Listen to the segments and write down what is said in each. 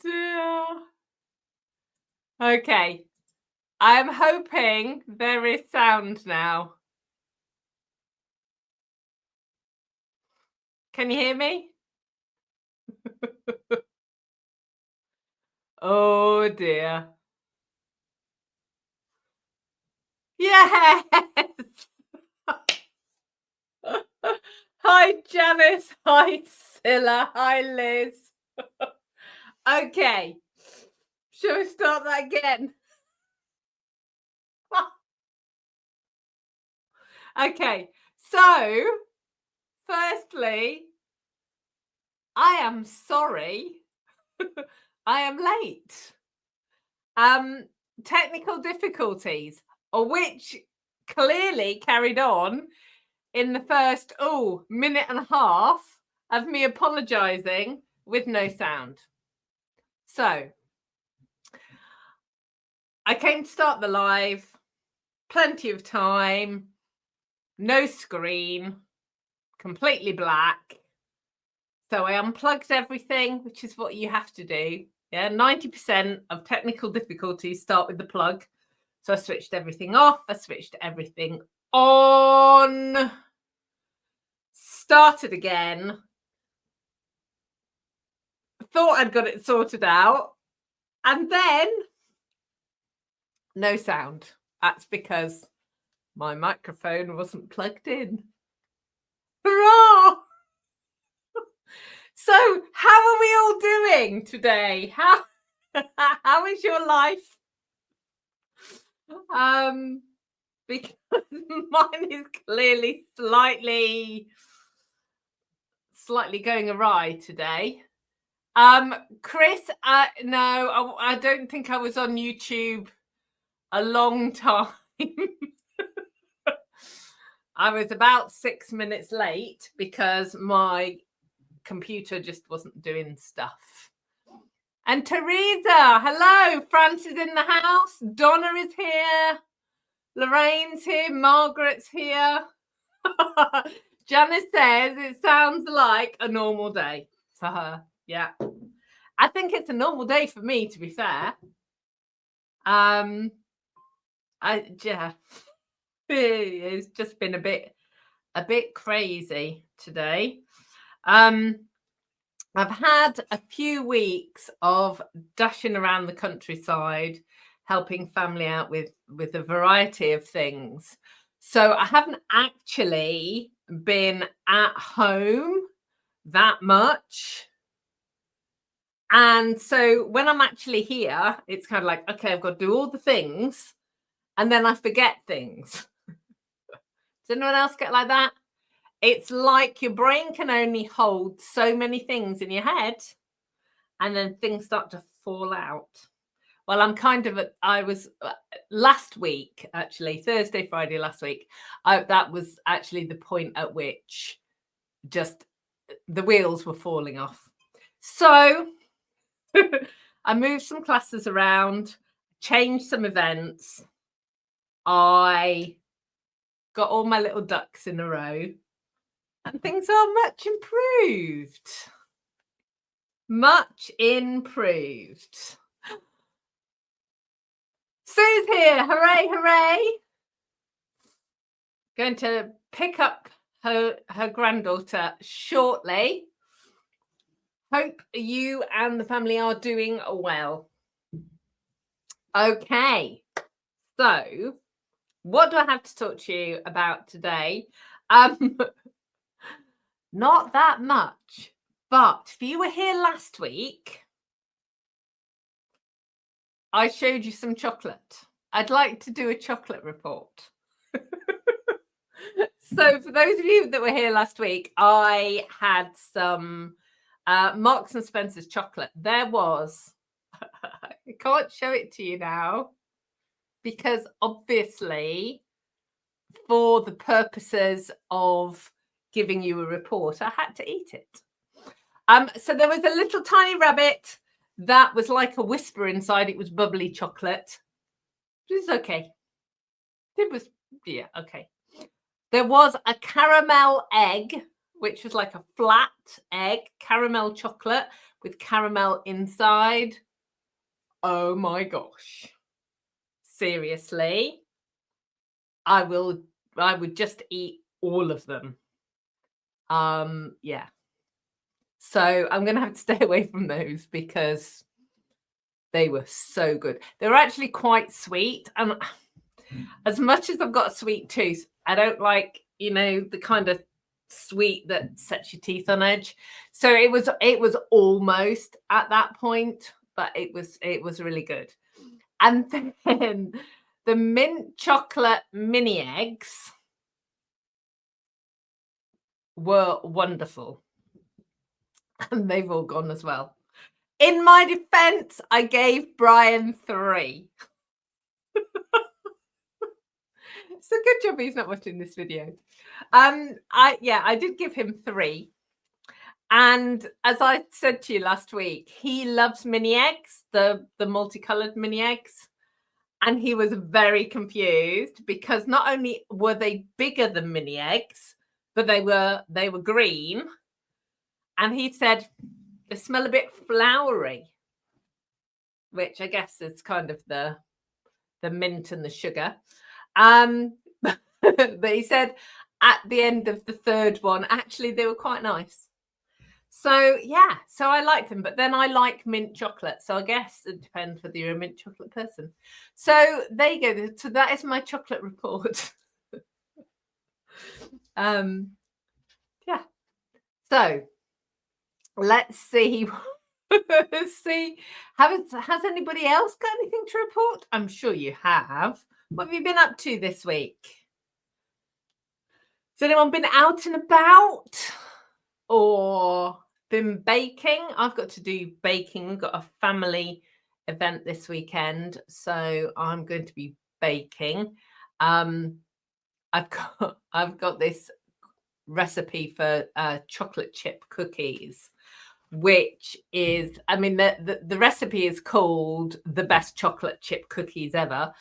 dear. Okay. I'm hoping there is sound now. Can you hear me? Oh dear. Yes. Hi, Janice. Hi, Scylla. Hi, Liz. Okay. Shall we start that again? Okay. So, firstly, I am sorry. I am late. Technical difficulties, which clearly carried on in the first minute and a half of me apologizing with no sound. So I came to start the live, plenty of time, no screen, completely black. So I unplugged everything, which is what you have to do. Yeah, 90% of technical difficulties start with the plug. So I switched everything off. I switched everything on. Started again. Thought I'd got it sorted out. And then no sound. That's because my microphone wasn't plugged in. Hurrah! So how are we all doing today? How is your life? Because mine is clearly slightly going awry today. Chris, no, I don't think I was on YouTube a long time. I was about 6 minutes late because my computer just wasn't doing stuff. And Teresa, hello. Francis in the house. Donna is here. Lorraine's here. Margaret's here. Janice says it sounds like a normal day for her. Yeah. I think it's a normal day for me, to be fair. It's just been a bit crazy today. I've had a few weeks of dashing around the countryside, helping family out with a variety of things. So I haven't actually been at home that much. And so when I'm actually here, it's kind of like, okay, I've got to do all the things and then I forget things. Does anyone else get like that? It's like your brain can only hold so many things in your head and then things start to fall out. Well, I was last week, actually, Thursday, Friday last week. That was actually the point at which just the wheels were falling off. So I moved some classes around, changed some events. I got all my little ducks in a row and things are much improved. Much improved. Sue's here. Hooray, hooray. Going to pick up her granddaughter shortly. Hope you and the family are doing well. Okay. So, what do I have to talk to you about today? Not that much. But if you were here last week, I showed you some chocolate. I'd like to do a chocolate report. So for those of you that were here last week, I had some Marks and Spencer's chocolate. There was, I can't show it to you now because obviously for the purposes of giving you a report, I had to eat it. So there was a little tiny rabbit that was like a whisper inside. It was bubbly chocolate. It was okay. It was, yeah, okay. There was a caramel egg, which was like a flat egg, caramel chocolate with caramel inside. Oh my gosh. Seriously. I would just eat all of them. Yeah. So I'm going to have to stay away from those because they were so good. They were actually quite sweet. And as much as I've got a sweet tooth, I don't like, the kind of sweet that sets your teeth on edge. So it was almost at that point, but it was really good. And then the mint chocolate mini eggs were wonderful. And they've all gone as well. In my defense, I gave Brian 3. So good job he's not watching this video. I did give him 3. And as I said to you last week, he loves mini eggs, the multicolored mini eggs. And he was very confused because not only were they bigger than mini eggs, but they were green. And he said they smell a bit flowery, which I guess is kind of the mint and the sugar. But he said at the end of the 3rd one, actually, they were quite nice. So, yeah, so I like them. But then I like mint chocolate. So I guess it depends whether you're a mint chocolate person. So there you go. So that is my chocolate report. Yeah. So let's see. See, has anybody else got anything to report? I'm sure you have. What have you been up to this week? Has anyone been out and about or been baking? I've got to do baking. We've got a family event this weekend, so I'm going to be baking. I've got this recipe for chocolate chip cookies, which is, I mean, the recipe is called the best chocolate chip cookies ever.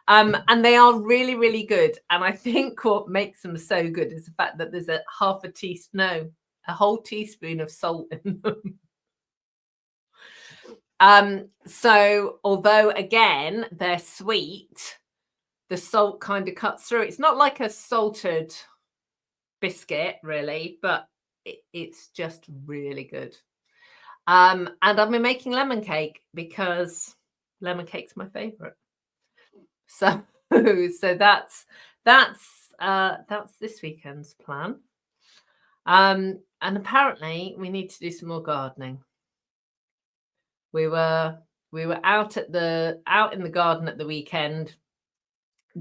And they are really, really good. And I think what makes them so good is the fact that there's a whole teaspoon of salt in them. So although again, they're sweet, the salt kind of cuts through. It's not like a salted biscuit really, but it's just really good. And I've been making lemon cake because lemon cake's my favorite. So that's this weekend's plan. And apparently we need to do some more gardening. We were out in the garden at the weekend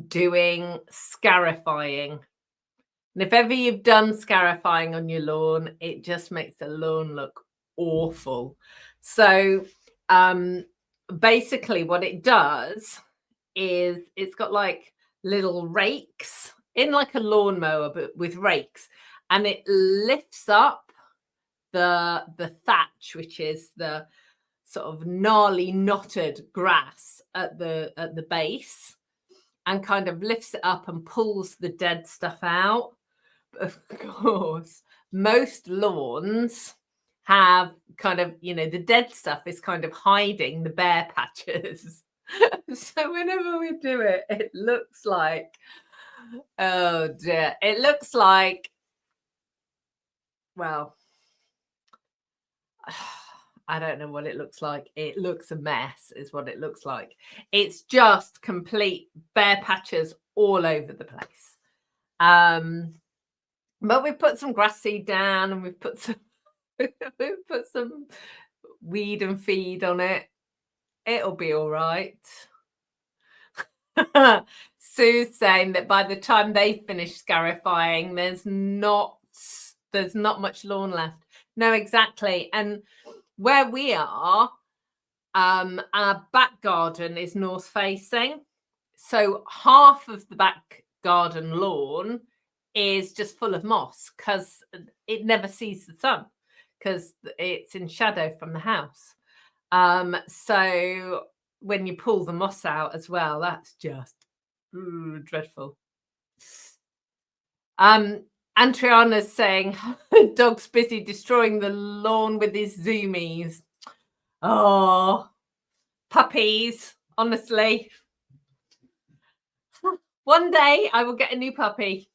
doing scarifying. And if ever you've done scarifying on your lawn, it just makes the lawn look awful. So basically what it does is it's got like little rakes in like a lawnmower, but with rakes, and it lifts up the thatch, which is the sort of gnarly knotted grass at the base, and kind of lifts it up and pulls the dead stuff out. But of course, most lawns have kind of, the dead stuff is kind of hiding the bare patches. So whenever we do it, it looks like, oh dear, it looks like, well, I don't know what it looks like. It looks a mess is what it looks like. It's just complete bare patches all over the place. But we've put some grass seed down and we've put some weed and feed on it. It'll be all right. Sue's saying that by the time they finish scarifying, there's not much lawn left. No, exactly. And where we are, our back garden is north facing. So half of the back garden lawn is just full of moss because it never sees the sun because it's in shadow from the house. So when you pull the moss out as well, that's just dreadful. Antriana's saying dog's busy destroying the lawn with his zoomies. Oh, puppies, honestly. One day I will get a new puppy.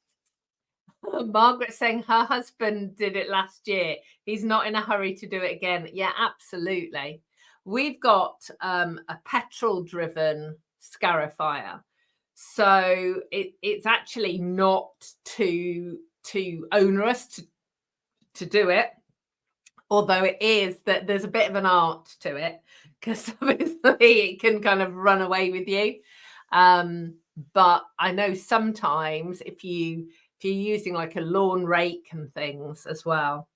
Margaret saying her husband did it last year. He's not in a hurry to do it again. Yeah, absolutely. We've got a petrol-driven scarifier. So it's actually not too onerous to do it. Although it is that there's a bit of an art to it, because obviously it can kind of run away with you. But I know sometimes if you're using like a lawn rake and things as well,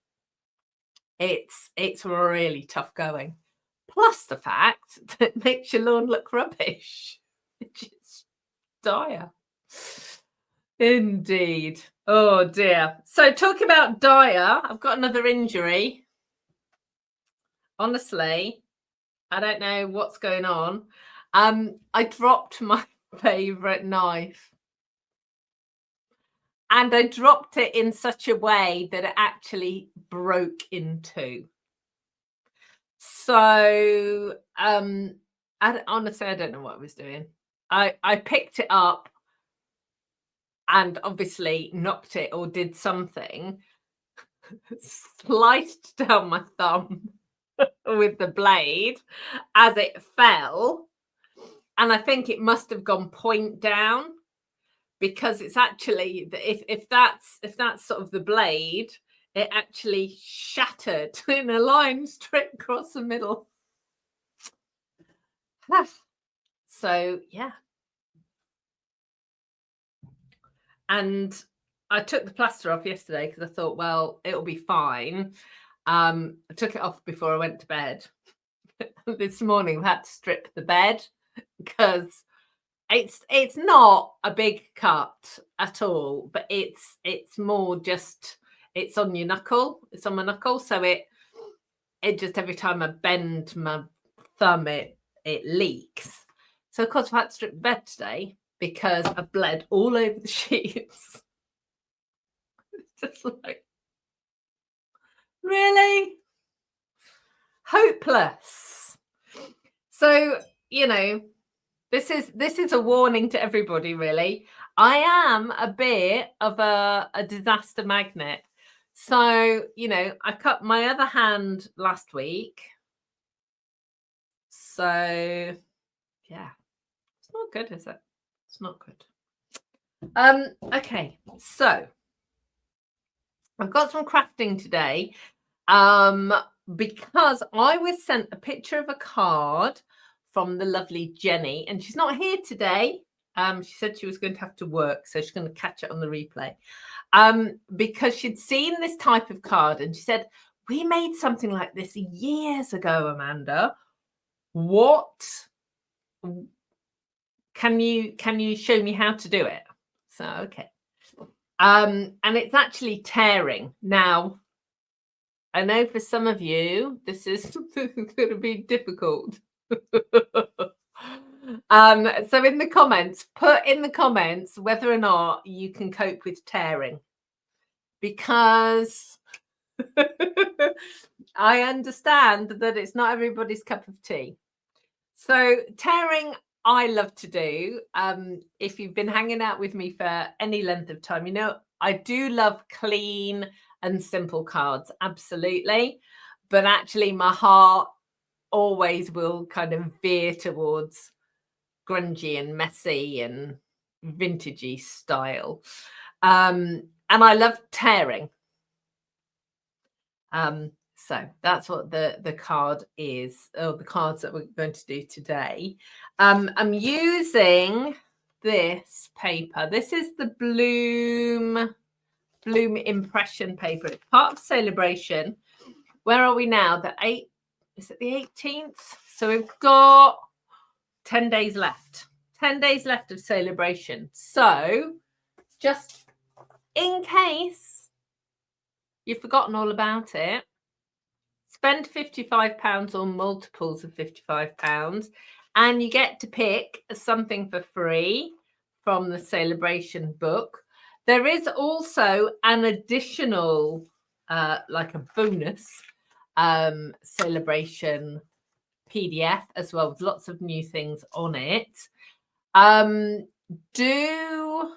it's really tough going. Plus the fact that it makes your lawn look rubbish, which is dire. Indeed. Oh dear. So talking about dire, I've got another injury. Honestly, I don't know what's going on. I dropped my favorite knife. And I dropped it in such a way that it actually broke in two. So, honestly, I don't know what I was doing. I picked it up and obviously knocked it or did something, sliced down my thumb with the blade as it fell. And I think it must have gone point down, because it's actually, if that's sort of the blade, it actually shattered in a line straight across the middle. So yeah. And I took the plaster off yesterday because I thought, well, it'll be fine. I took it off before I went to bed. This morning we had to strip the bed because it's not a big cut at all, but it's more just, it's on your knuckle. It's on my knuckle, so it just, every time I bend my thumb, it leaks. So of course I had to strip the bed today because I bled all over the sheets. It's just like, really? Hopeless. So, you know, this is a warning to everybody, really. I am a bit of a disaster magnet. So, you know, I cut my other hand last week. So, yeah. It's not good, is it? It's not good. Okay, so I've got some crafting today. Because I was sent a picture of a card from the lovely Jenny, and she's not here today. She said she was going to have to work, so she's going to catch it on the replay. Because she'd seen this type of card, and she said, we made something like this years ago, Amanda. What can you show me how to do it? So okay. And it's actually tearing. Now, I know for some of you, this is going to be difficult. So in the comments, put in the comments whether or not you can cope with tearing, because I understand that it's not everybody's cup of tea. So tearing, I love to do. If you've been hanging out with me for any length of time, you know I do love clean and simple cards, absolutely. But actually my heart always will kind of veer towards grungy and messy and vintagey style. And I love tearing. So that's what the card is, or the cards that we're going to do today. I'm using this paper. This is the Bloom impression paper. It's part of Celebration. Where are we now? Is it the 18th? So we've got 10 days left. 10 days left of Celebration. So just in case you've forgotten all about it, spend £55 or multiples of £55, and you get to pick something for free from the Celebration book. There is also an additional, like a bonus Celebration PDF as well, with lots of new things on it. Do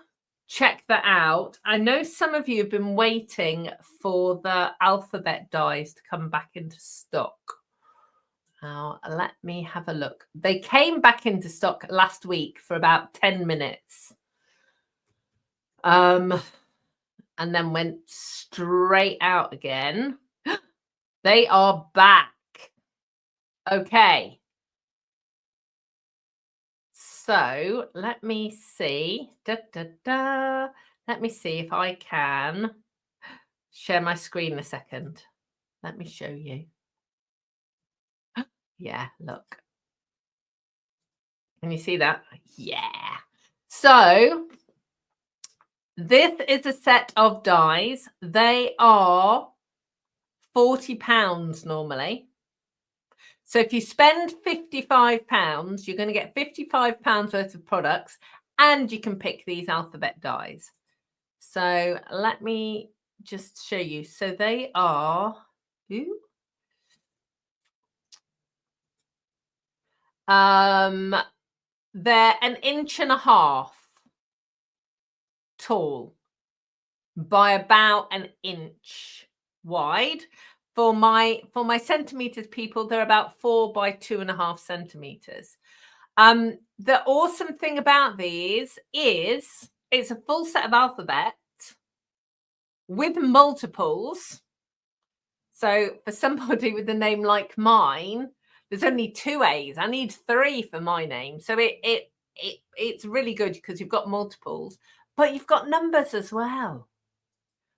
check that out. I know some of you have been waiting for the alphabet dies to come back into stock. Now, let me have a look. They came back into stock last week for about 10 minutes. And then went straight out again. They are back. Okay. So let me see. Let me see if I can share my screen a second. Let me show you. Yeah, look. Can you see that? Yeah. So this is a set of dies. They are £40 normally. So if you spend £55, you're going to get £55 worth of products, and you can pick these alphabet dies. So let me just show you. So they are, they're 1.5 inches tall by about 1 inch wide. For my centimeters, people, they're about 4 by 2.5 centimeters. The awesome thing about these is it's a full set of alphabet with multiples. So for somebody with a name like mine, there's only 2 A's. I need 3 for my name. So it's really good because you've got multiples, but you've got numbers as well,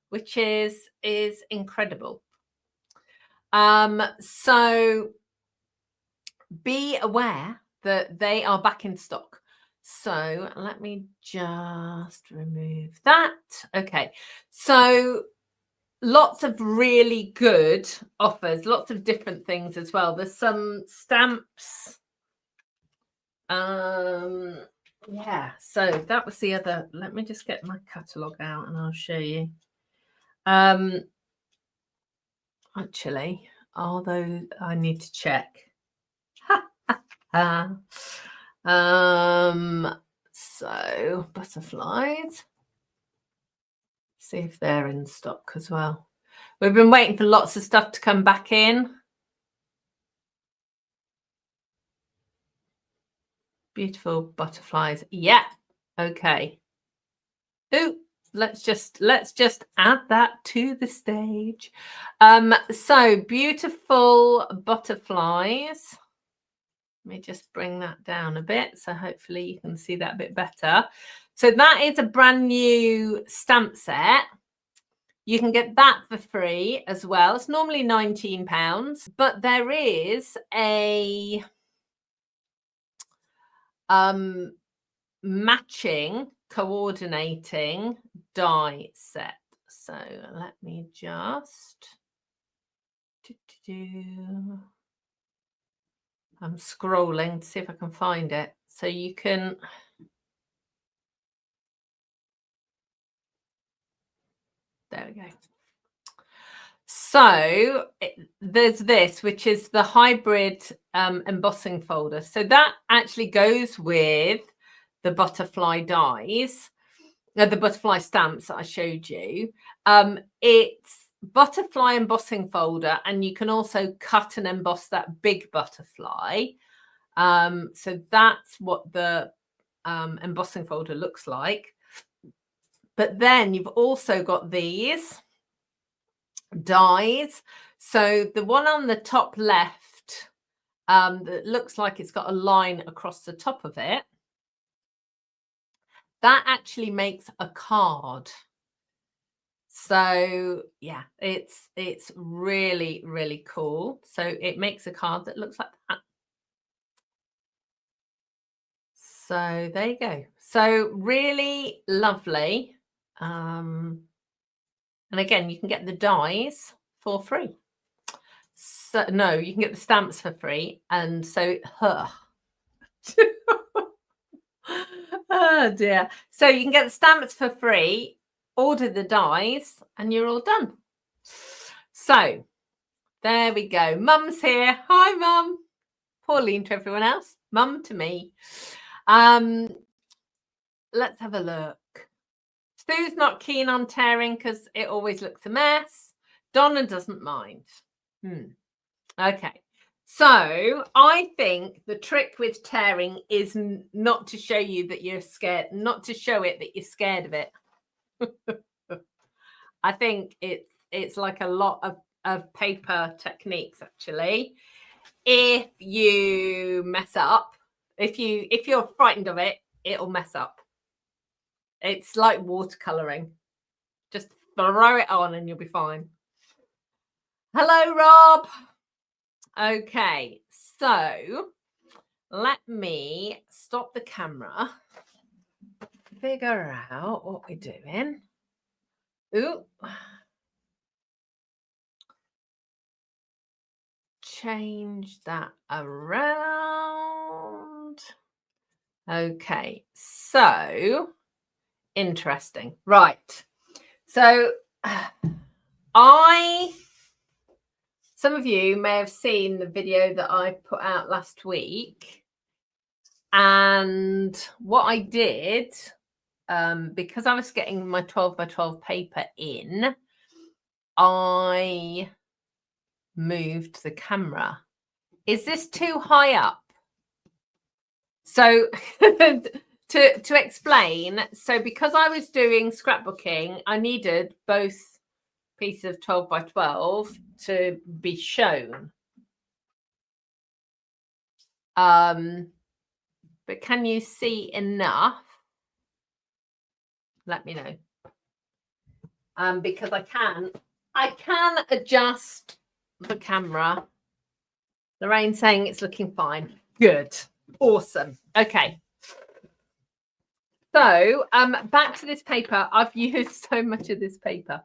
which is incredible. So be aware that they are back in stock. So let me just remove that. Okay. So lots of really good offers, lots of different things as well. There's some stamps. Yeah, so that was the other. Let me just get my catalogue out and I'll show you. Actually, are those I need to check. So butterflies. See if they're in stock as well. We've been waiting for lots of stuff to come back in. Beautiful butterflies. Yeah. Okay. Ooh, let's just add that to the stage. So beautiful butterflies. Let me just bring that down a bit. So hopefully you can see that a bit better. So that is a brand new stamp set. You can get that for free as well. It's normally £19, but there is a matching coordinating die set. So let me just I'm scrolling to see if I can find it. So you can there we go. So there's this, which is the hybrid embossing folder. So that actually goes with the butterfly dies, the butterfly stamps that I showed you. It's butterfly embossing folder, and you can also cut and emboss that big butterfly. So that's what the embossing folder looks like. But then you've also got these dies. So the one on the top left that looks like it's got a line across the top of it, that actually makes a card. So yeah, it's really, really cool. So it makes a card that looks like that. So there you go. So really lovely. And again, you can get the dies for free. So no, you can get the stamps for free. And so oh dear. So you can get the stamps for free, order the dies, and you're all done. So there we go. Mum's here. Hi, Mum. Pauline to everyone else. Mum to me. Let's have a look. Sue's not keen on tearing because it always looks a mess. Donna doesn't mind. Okay. So I think the trick with tearing is not to show you that you're scared, not to show it that you're scared of it. I think it's like a lot of paper techniques, actually. If you mess up, if you're frightened of it, it'll mess up. It's like watercoloring. Just throw it on and you'll be fine. Hello, Rob. Okay, so let me stop the camera, figure out what we're doing. Ooh. Change that around. Okay, so interesting. Right. So some of you may have seen the video that I put out last week. And what I did, because I was getting my 12 by 12 paper in, I moved the camera. Is this too high up? So to explain, so because I was doing scrapbooking, I needed both pieces of 12 by 12 to be shown. But can you see enough? Let me know. Because I can adjust the camera. Lorraine's saying it's looking fine. Good. Awesome. Okay. So back to this paper. I've used so much of this paper.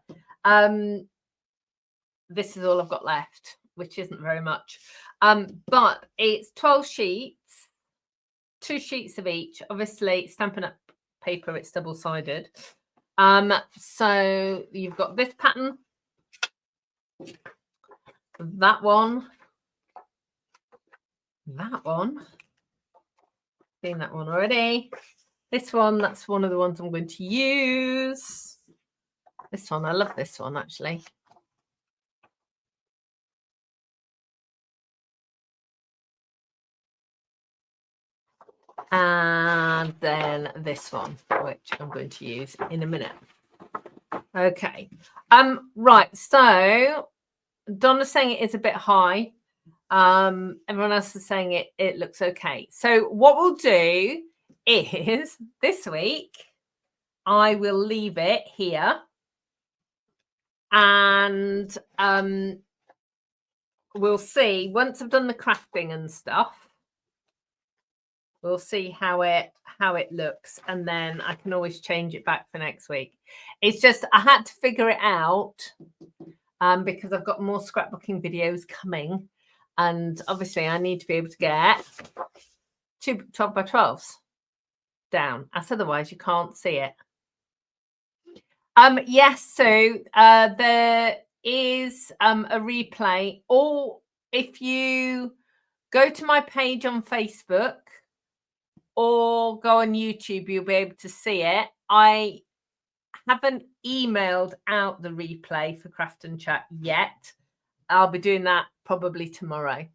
This is all I've got left, which isn't very much. But it's 12 sheets, 2 sheets of each. Obviously, Stampin' Up paper, it's double-sided. So you've got this pattern, that one, seen that one already. This one, that's one of the ones I'm going to use. This one, I love this one actually. And then this one, which I'm going to use in a minute. Okay. Right. So Donna's saying it is a bit high. Everyone else is saying it looks okay. So what we'll do is this week I will leave it here, and we'll see once I've done the crafting and stuff. We'll see how it looks, and then I can always change it back for next week. It's just I had to figure it out because I've got more scrapbooking videos coming, and obviously I need to be able to get 2 12 by 12s down, as otherwise you can't see it. Yes, so there is a replay, or if you go to my page on Facebook or go on YouTube, you'll be able to see it. I haven't emailed out the replay for Craft and Chat yet. I'll be doing that probably tomorrow.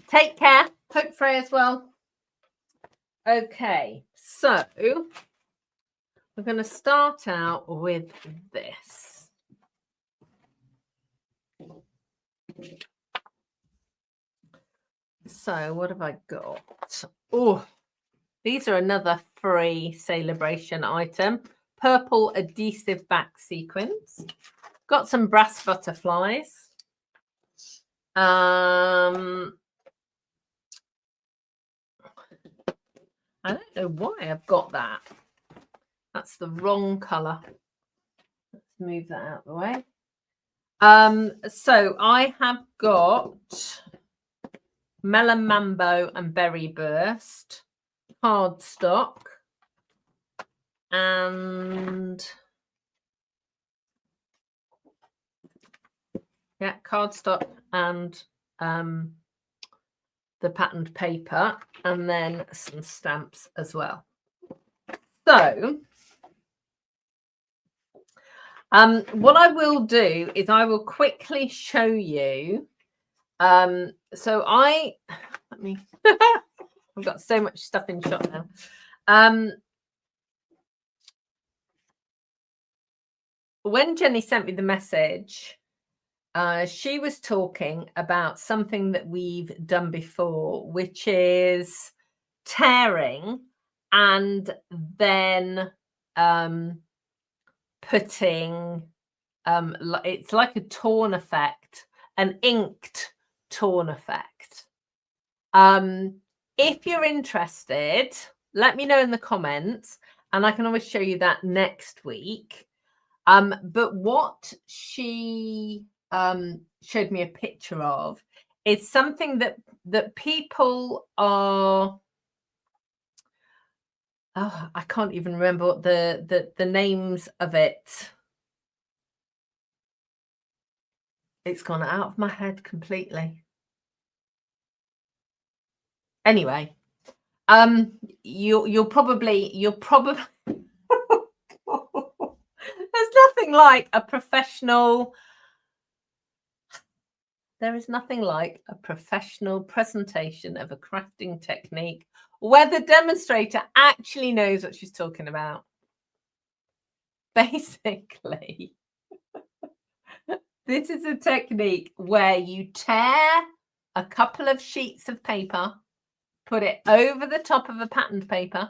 Take care. Hope Frey as well. Okay, so we're going to start out with this. So what have I got? Oh, these are another free celebration item. Purple adhesive back sequins. Got some brass butterflies. I don't know why I've got that. That's the wrong colour. Let's move that out of the way. So I have got Melon Mambo and Berry Burst, cardstock, and cardstock and the patterned paper, and then some stamps as well. So what I will do is I will quickly show you. So I've got so much stuff in shot now. When Jenny sent me the message, she was talking about something that we've done before, which is tearing and then putting, it's like a torn effect, an inked torn effect. If you're interested, let me know in the comments, and I can always show you that next week. But what she showed me a picture of is something that people are, I can't even remember what the names of it. It's gone out of my head completely. Anyway, you'll probably there's nothing like a professional. There is nothing like a professional presentation of a crafting technique where the demonstrator actually knows what she's talking about. Basically, this is a technique where you tear a couple of sheets of paper, put it over the top of a patterned paper,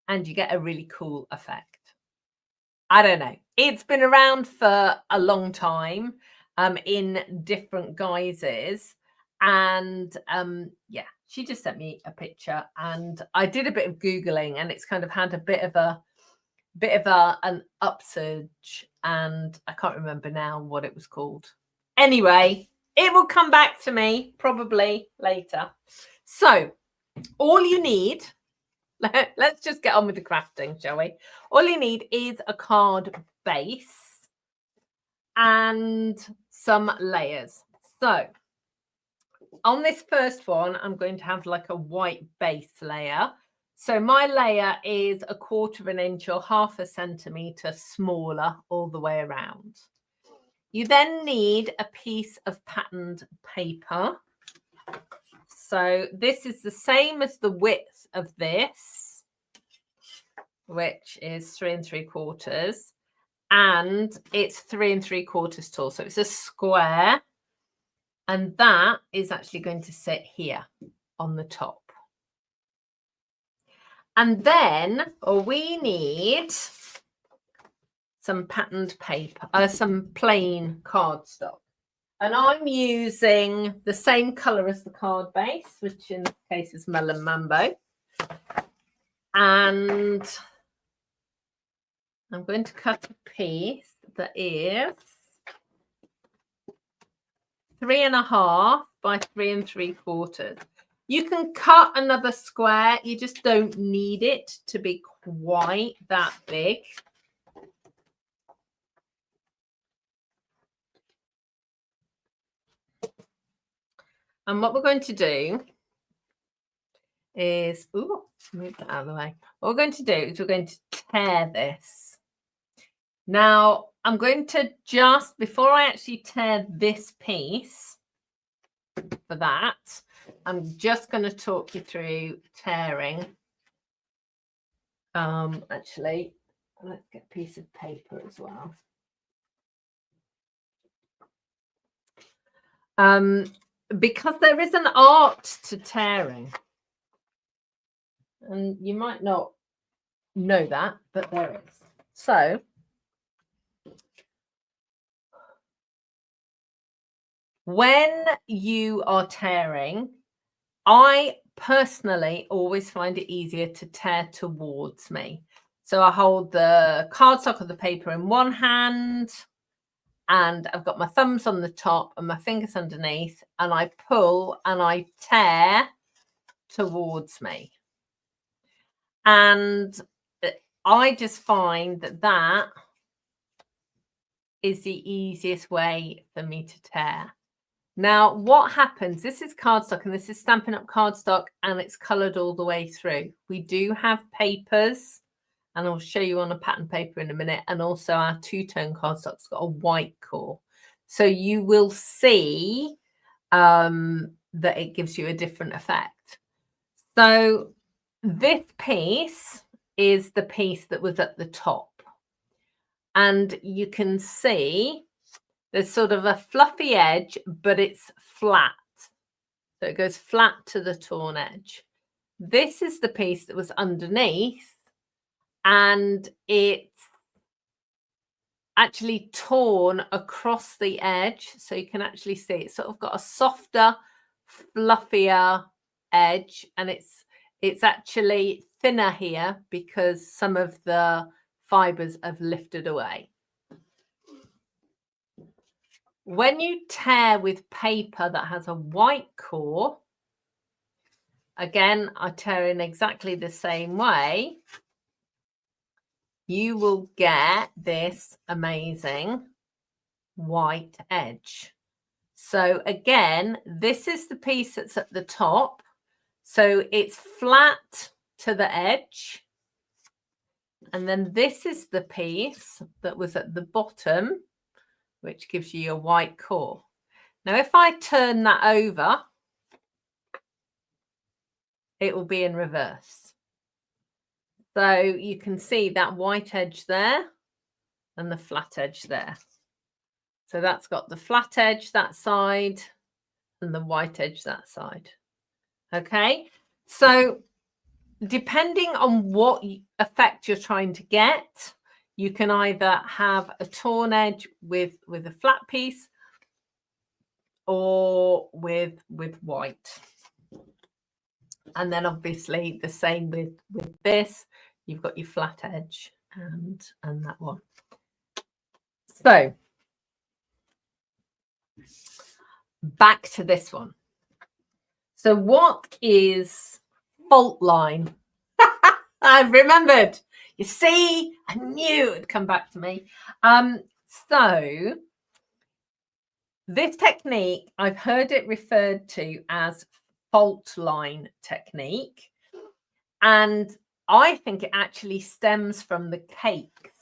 and you get a really cool effect. I don't know. It's been around for a long time in different guises. And yeah, she just sent me a picture and I did a bit of Googling, and it's kind of had a bit of an upsurge, and I can't remember now what it was called. Anyway, it will come back to me probably later. So all you need, let's just get on with the crafting, shall we? All you need is a card base and some layers. So on this first one, I'm going to have like a white base layer. So my layer is 1/4 inch or 1/2 centimeter smaller all the way around. You then need a piece of patterned paper. So this is the same as the width of this, which is 3 3/4, and it's 3 3/4 tall. So it's a square, and that is actually going to sit here on the top. And then we need some patterned paper, some plain cardstock. And I'm using the same color as the card base, which in this case is Melon Mambo. And I'm going to cut a piece that is 3.5 by 3 3/4. You can cut another square. You just don't need it to be quite that big. And what we're going to do is, move that out of the way. What we're going to do is we're going to tear this. Now, I'm going to just, before I actually tear this piece for that, I'm just going to talk you through tearing. Actually, let's get a piece of paper as well. Because there is an art to tearing. And you might not know that, but there is. So when you are tearing, I personally always find it easier to tear towards me. So I hold the cardstock of the paper in one hand, and I've got my thumbs on the top and my fingers underneath, and I pull and I tear towards me. And I just find that is the easiest way for me to tear. Now, what happens, this is cardstock and this is Stampin' Up! Cardstock, and it's coloured all the way through. We do have papers, and I'll show you on a pattern paper in a minute, and also our two-tone cardstock's got a white core. So you will see that it gives you a different effect. So this piece is the piece that was at the top. And you can see there's sort of a fluffy edge, but it's flat. So it goes flat to the torn edge. This is the piece that was underneath, and it's actually torn across the edge. So you can actually see it's sort of got a softer, fluffier edge, and it's actually thinner here because some of the fibers have lifted away. When you tear with paper that has a white core, again, I tear in exactly the same way, you will get this amazing white edge. So again, this is the piece that's at the top. So it's flat to the edge. And then this is the piece that was at the bottom, which gives you your white core. Now, if I turn that over, it will be in reverse. So you can see that white edge there and the flat edge there. So that's got the flat edge that side and the white edge that side. Okay, so depending on what effect you're trying to get, you can either have a torn edge with a flat piece or with white. And then obviously the same with this, you've got your flat edge and that one. So back to this one. So what is Faultline? I've remembered. You see, I knew it'd come back to me. So this technique, I've heard it referred to as Faultline technique, and I think it actually stems from the cakes.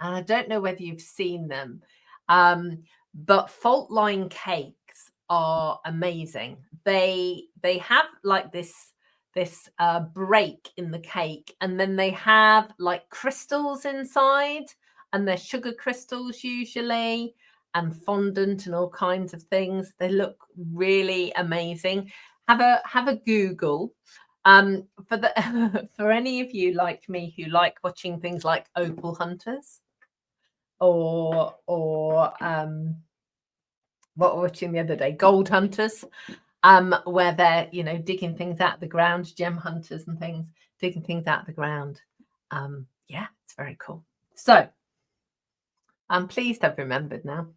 And I don't know whether you've seen them, but Faultline cakes are amazing. They have like this break in the cake, and then they have like crystals inside, and they're sugar crystals usually, and fondant and all kinds of things. They look really amazing. Have a Google. For any of you like me who like watching things like Opal Hunters or what were we watching the other day, Gold Hunters, where they're, you know, digging things out of the ground, gem hunters and things, digging things out of the ground. Yeah, it's very cool. So I'm pleased I've remembered now.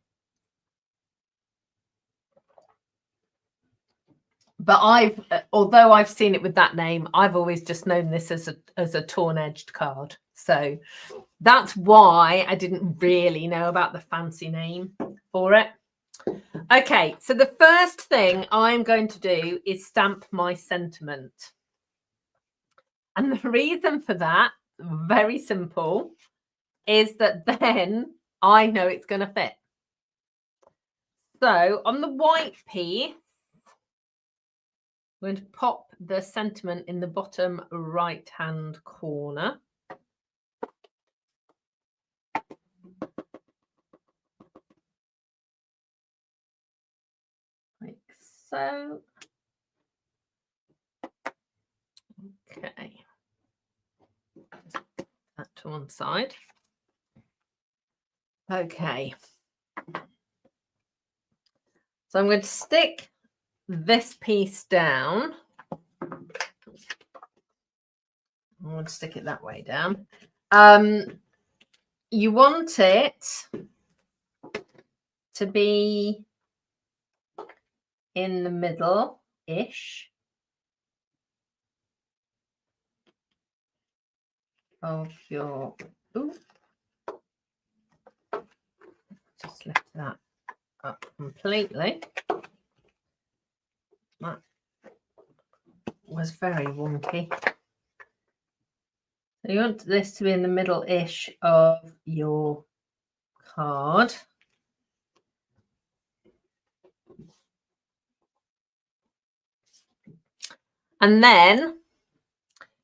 But although I've seen it with that name, I've always just known this as a torn-edged card. So that's why I didn't really know about the fancy name for it. Okay, so the first thing I'm going to do is stamp my sentiment. And the reason for that, very simple, is that then I know it's going to fit. So on the white piece, I'm going to pop the sentiment in the bottom right-hand corner. Like so. Okay. That to one side. Okay. So I'm going to stick this piece down. I'm going to stick it that way down. You want it to be in the middle-ish of your, just lift that up completely. That was very wonky. So you want this to be in the middle-ish of your card. And then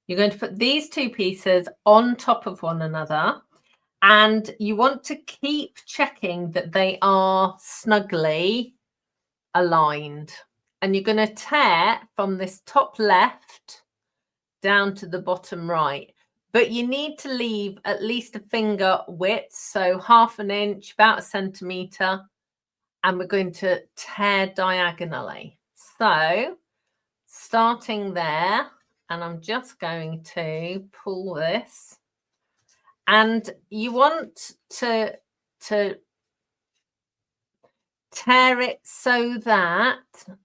you're going to put these two pieces on top of one another, and you want to keep checking that they are snugly aligned. And you're going to tear from this top left down to the bottom right. But you need to leave at least a finger width, so 1/2 inch, about 1 centimetre, and we're going to tear diagonally. So starting there, and I'm just going to pull this, and you want to tear it so that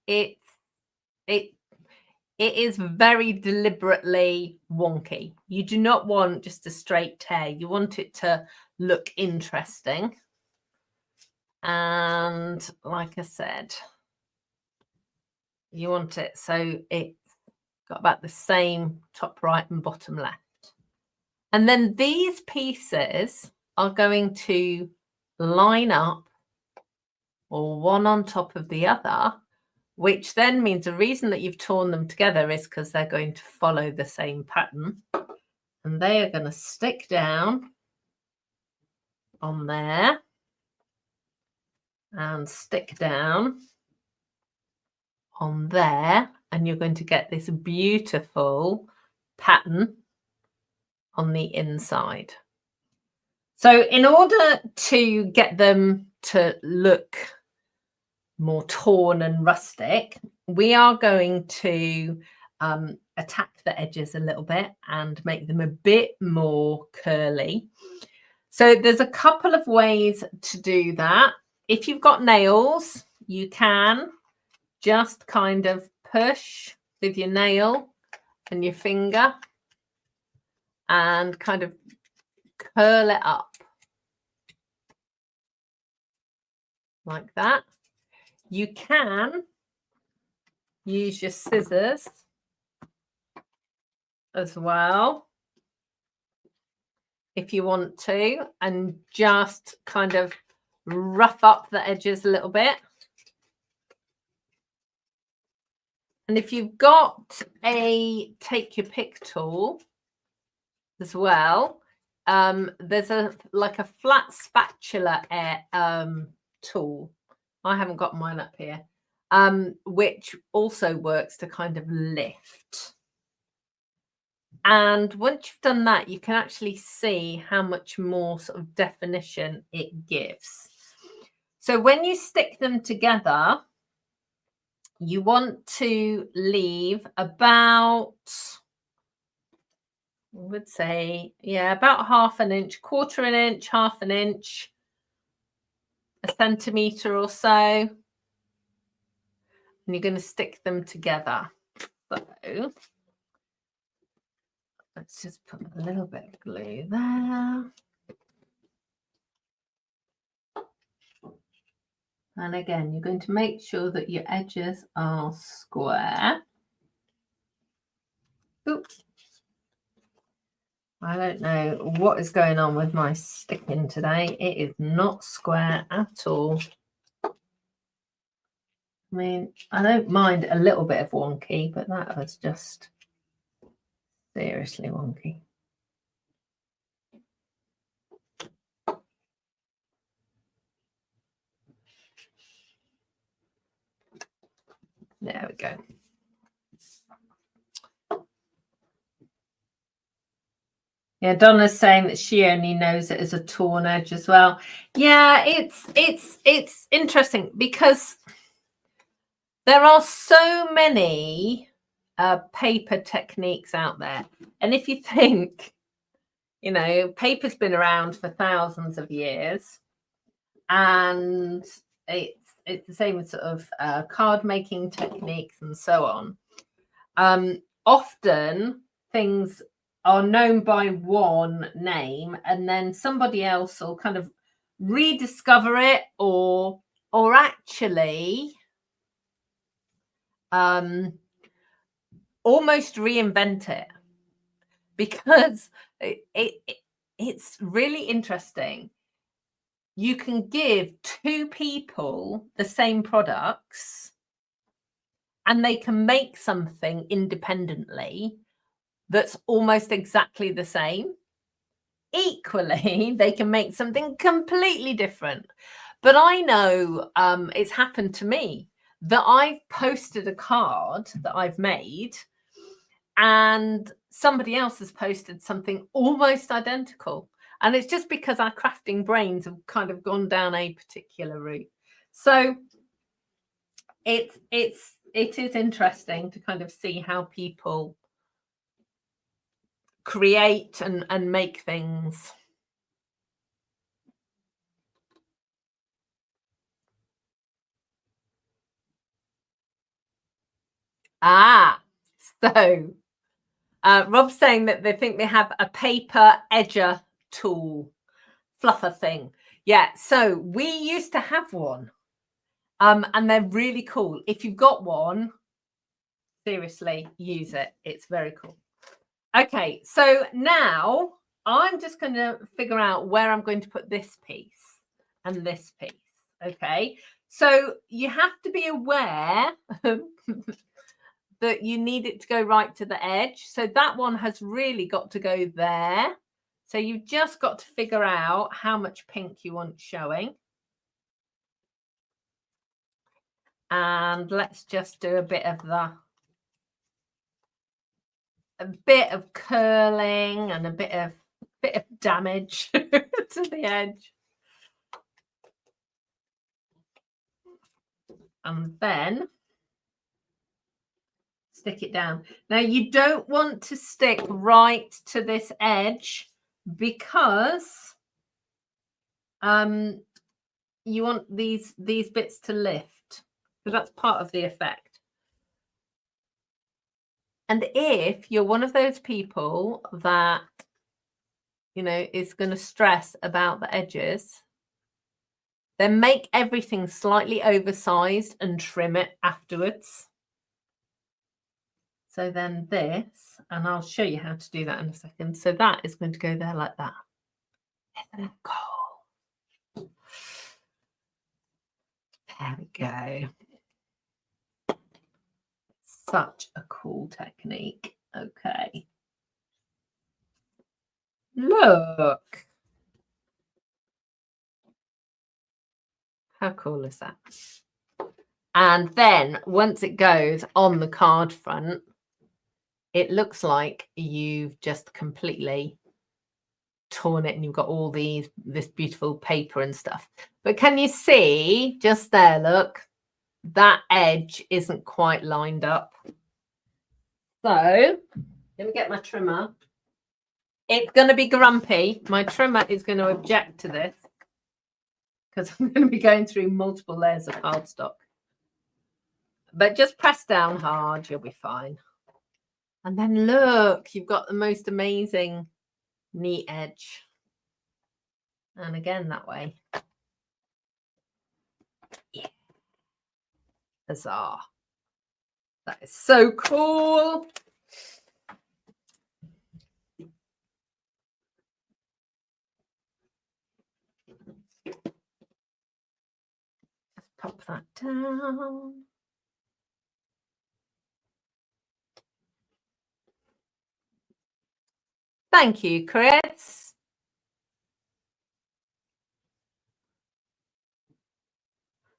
it is very deliberately wonky. You do not want just a straight tear. You want it to look interesting. And like I said, you want it so it's got about the same top right and bottom left. And then these pieces are going to line up, or one on top of the other, which then means the reason that you've torn them together is because they're going to follow the same pattern. And they are going to stick down on there and stick down on there, and you're going to get this beautiful pattern on the inside. So in order to get them to look more torn and rustic, we are going to attack the edges a little bit and make them a bit more curly. So there's a couple of ways to do that. If you've got nails, you can just kind of push with your nail and your finger and kind of curl it up like that. You can use your scissors as well if you want to, and just kind of rough up the edges a little bit. And if you've got a take your pick tool as well, there's like a flat spatula tool. I haven't got mine up here, which also works to kind of lift. And once you've done that, you can actually see how much more sort of definition it gives. So when you stick them together, you want to leave about, I would say, yeah, about 1/2 inch, 1/4 inch, 1/2 inch, 1 centimetre or so. And you're going to stick them together. So let's just put a little bit of glue there. And again, you're going to make sure that your edges are square. Oops. I don't know what is going on with my sticking today. It is not square at all. I mean, I don't mind a little bit of wonky, but that was just seriously wonky. There we go. Yeah, Donna's saying that she only knows it as a torn edge as well. Yeah, it's interesting because there are so many paper techniques out there. And if you think, you know, paper's been around for thousands of years, and it's the same with sort of card making techniques and so on. Often things are known by one name, and then somebody else will kind of rediscover it or actually almost reinvent it, because it's really interesting. You can give two people the same products and they can make something independently that's almost exactly the same. Equally, they can make something completely different. But I know it's happened to me that I've posted a card that I've made and somebody else has posted something almost identical. And it's just because our crafting brains have kind of gone down a particular route. So it is interesting to kind of see how people create and make things. So Rob's saying that they think they have a paper edger tool, fluffer thing. Yeah, so we used to have one. And they're really cool. If you've got one, seriously, use it. It's very cool. Okay, so now I'm just going to figure out where I'm going to put this piece and this piece. Okay, so you have to be aware that you need it to go right to the edge. So that one has really got to go there. So you've just got to figure out how much pink you want showing. And let's just do a bit of curling and a bit of damage to the edge. And then stick it down. Now you don't want to stick right to this edge because you want these bits to lift, because that's part of the effect. And if you're one of those people that, you know, is going to stress about the edges, then make everything slightly oversized and trim it afterwards. So then this, and I'll show you how to do that in a second. So that is going to go there like that. Isn't it cool? There we go. Such a cool technique. Okay. Look. How cool is that? And then once it goes on the card front, it looks like you've just completely torn it and you've got all this beautiful paper and stuff. But can you see just there, look, that edge isn't quite lined up. So let me get my trimmer. It's going to be grumpy. My trimmer is going to object to this because I'm going to be going through multiple layers of cardstock. But just press down hard, you'll be fine. And then look, you've got the most amazing neat edge. And again, that way. Yeah. Huzzah. That is so cool. Let's pop that down. Thank you, Chris.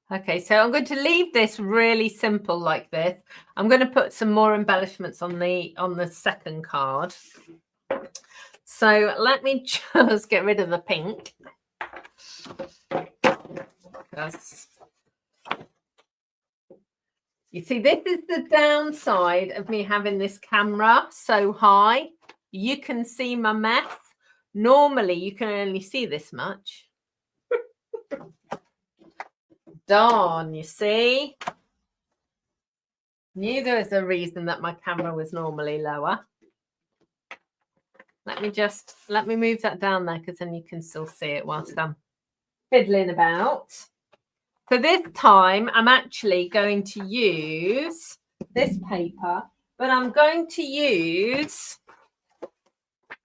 Okay, so I'm going to leave this really simple like this. I'm going to put some more embellishments on the second card. So let me just get rid of the pink. You see, this is the downside of me having this camera so high. You can see my mess. Normally, you can only see this much. Darn, you see? Knew there was a reason that my camera was normally lower. Let me move that down there because then you can still see it whilst I'm fiddling about. So this time I'm actually going to use this paper, but I'm going to use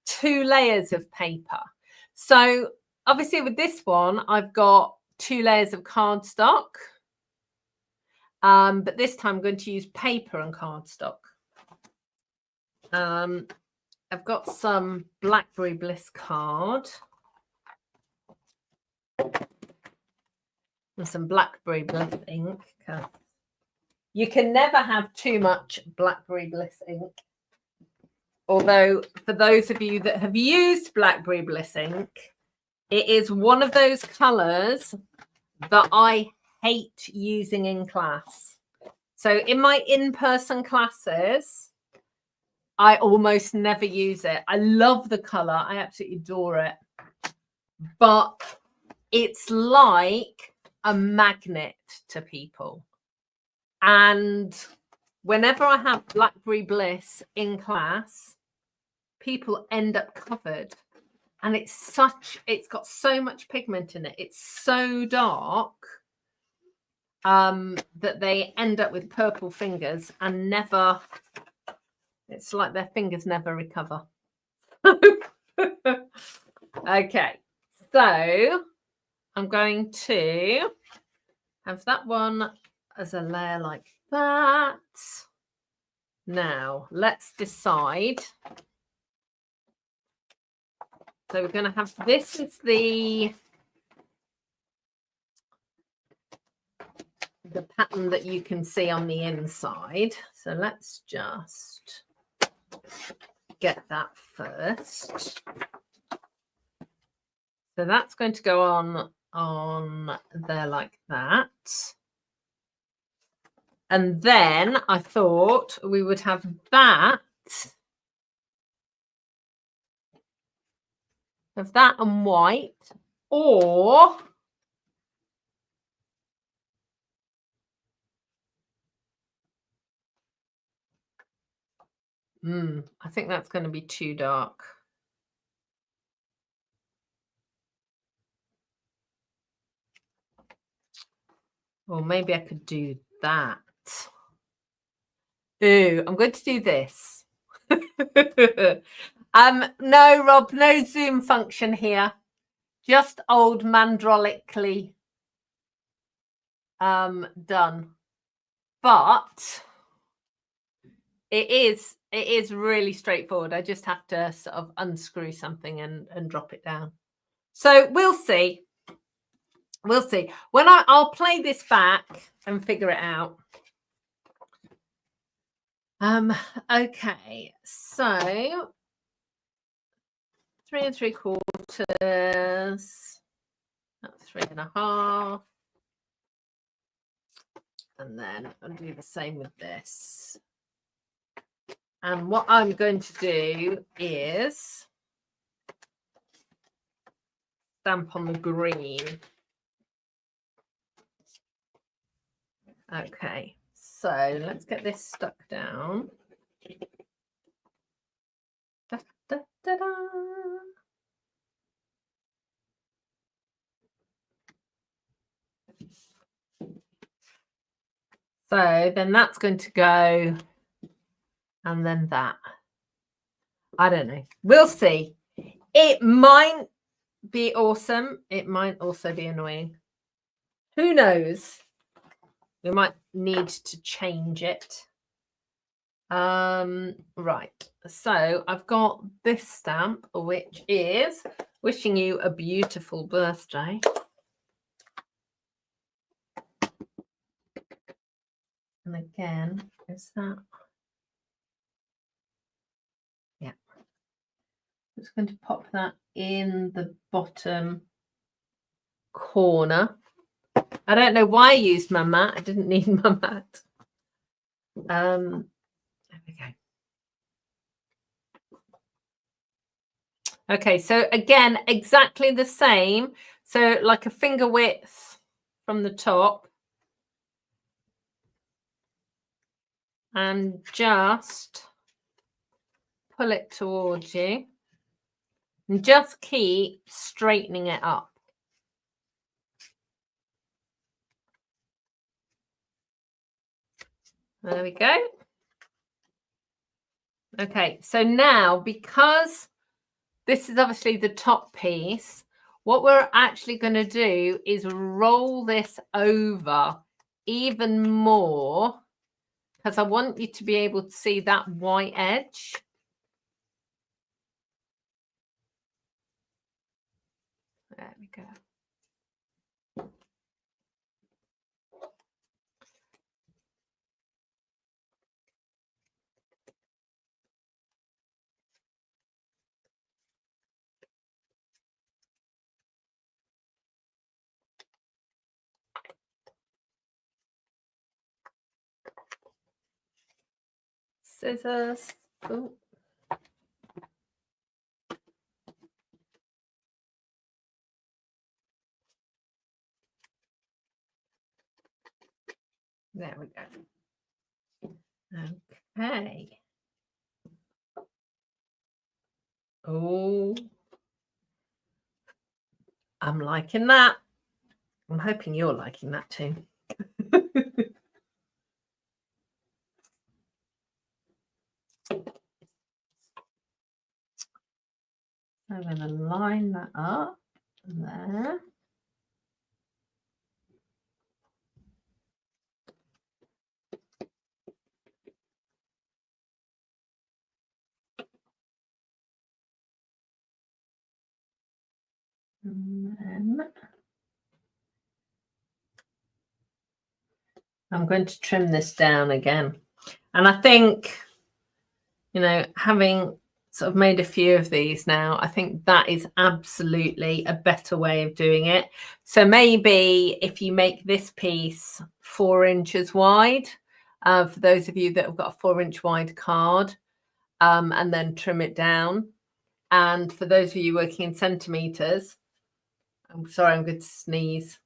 2 layers of paper. So obviously with this one, I've got 2 layers of cardstock. But this time I'm going to use paper and cardstock. I've got some Blackberry Bliss card and some Blackberry Bliss ink. You can never have too much Blackberry Bliss ink. Although for those of you that have used Blackberry Bliss ink, it is one of those colors that I hate using in class. So in my in-person classes, I almost never use it. I love the color. I absolutely adore it. But it's like a magnet to people. And whenever I have Blackberry Bliss in class, people end up covered. And it's got so much pigment in it. It's so dark that they end up with purple fingers and never, it's like their fingers never recover. Okay, so I'm going to have that one as a layer like that. Now, let's decide. So we're going to have, this is the pattern that you can see on the inside. So let's just get that first. So that's going to go on there like that. And then I thought we would have that. Of that and white, or I think that's going to be too dark. Or maybe I could do that. Ooh, I'm going to do this. No, Rob, no zoom function here. Just old mandrolically done. But it is really straightforward. I just have to sort of unscrew something and drop it down. So we'll see. We'll see. When I'll play this back and figure it out. Okay, so 3 3/4. That's 3 1/2. And then I'll do the same with this. And what I'm going to do is stamp on the green. Okay, so let's get this stuck down. Da, da, da, da. So then that's going to go, and then that. I don't know. We'll see. It might be awesome. It might also be annoying. Who knows? We might need to change it. Right. So I've got this stamp, which is wishing you a beautiful birthday. And again, is that? Yeah. I'm just going to pop that in the bottom corner. I don't know why I used my mat. I didn't need my mat. There we go. Okay, so again, exactly the same. So like a finger width from the top. And just pull it towards you. And just keep straightening it up. There we go. Okay, so now, because this is obviously the top piece, what we're actually going to do is roll this over even more, because I want you to be able to see that white edge. There we go. Scissors. Ooh. There we go. Okay. Oh, I'm liking that. I'm hoping you're liking that too. I'm going to line that up there. And then I'm going to trim this down again. And I think, you know, having sort of made a few of these now, I think that is absolutely a better way of doing it. So maybe if you make this piece 4 inches wide, for those of you that have got a 4-inch wide card, and then trim it down. And for those of you working in centimeters, I'm sorry, I'm going to sneeze.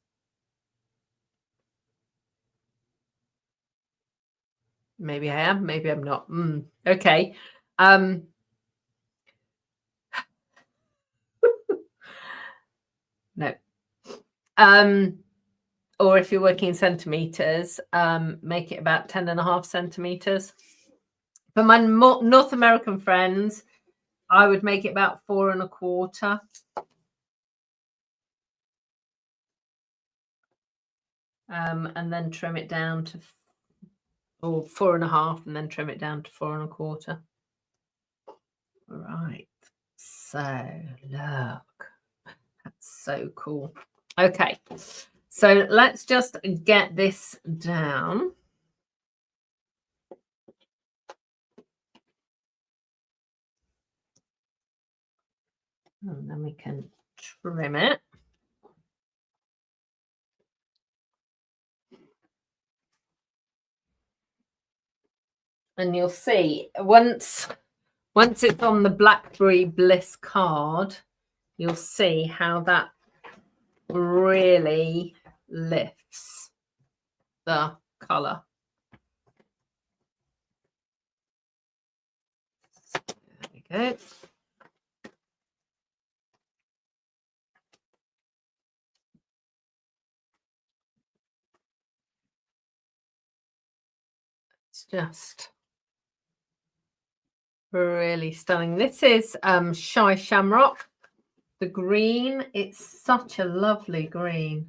Maybe I am, maybe I'm not. Okay. No. Or if you're working in centimeters, make it about 10.5 centimeters. For my North American friends, I would make it about 4.25. And then trim it down to, or 4.5, and then trim it down to 4.25. Right. So look, that's so cool. Okay. So let's just get this down. And then we can trim it. And you'll see once it's on the Blackberry Bliss card, you'll see how that really lifts the colour. There we go. It's just really stunning. This is Shy Shamrock, the green. It's such a lovely green.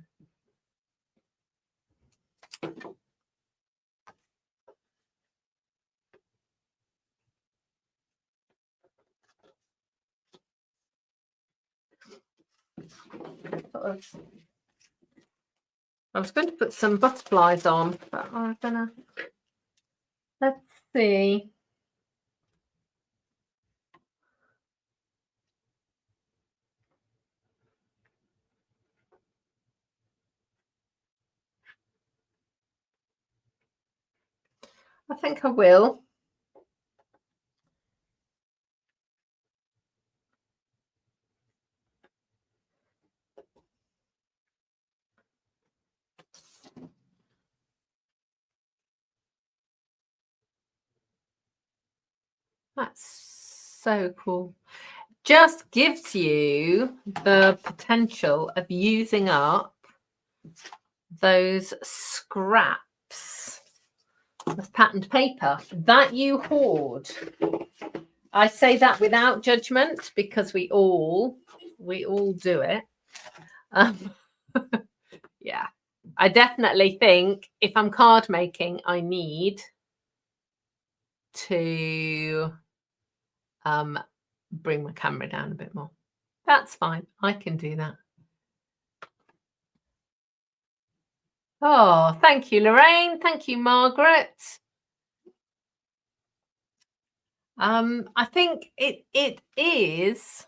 I was going to put some butterflies on, but I'm gonna, let's see. I think I will. That's so cool. Just gives you the potential of using up those scraps of patterned paper that you hoard. I say that without judgment because we all do it. Yeah, I definitely think if I'm card making, I need to bring my camera down a bit more. That's fine. I can do that. Oh, thank you, Lorraine. Thank you, Margaret. I think it is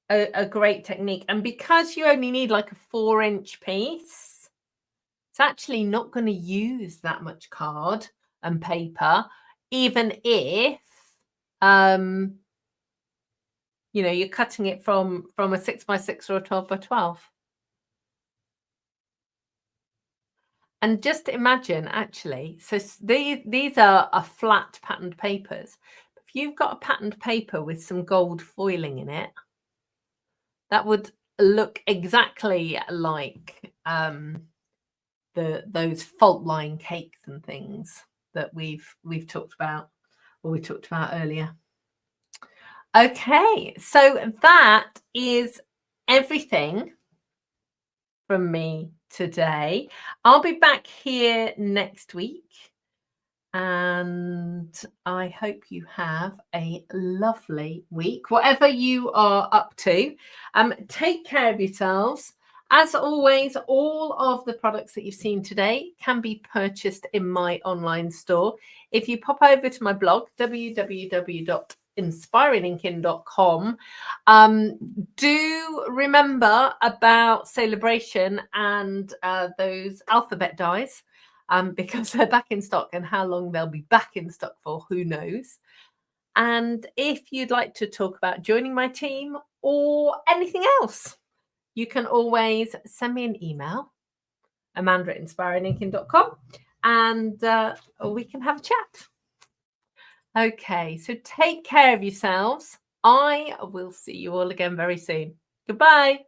a great technique. And because you only need like a 4-inch piece, it's actually not going to use that much card and paper, even if you know, you're cutting it from a 6x6 or a 12x12. And just imagine, actually, so these are flat patterned papers. If you've got a patterned paper with some gold foiling in it, that would look exactly like those Faultline cakes and things that we've talked about, or we talked about earlier. Okay, so that is everything from me today. I'll be back here next week, and I hope you have a lovely week, whatever you are up to. Take care of yourselves. As always, all of the products that you've seen today can be purchased in my online store. If you pop over to my blog, www.inspiringinking.com, do remember about Celebration and those alphabet dies, because they're back in stock, and how long they'll be back in stock for, who knows. And if you'd like to talk about joining my team or anything else, you can always send me an email, amanda@inspiringinking.com, and we can have a chat. Okay, so take care of yourselves. I will see you all again very soon. Goodbye.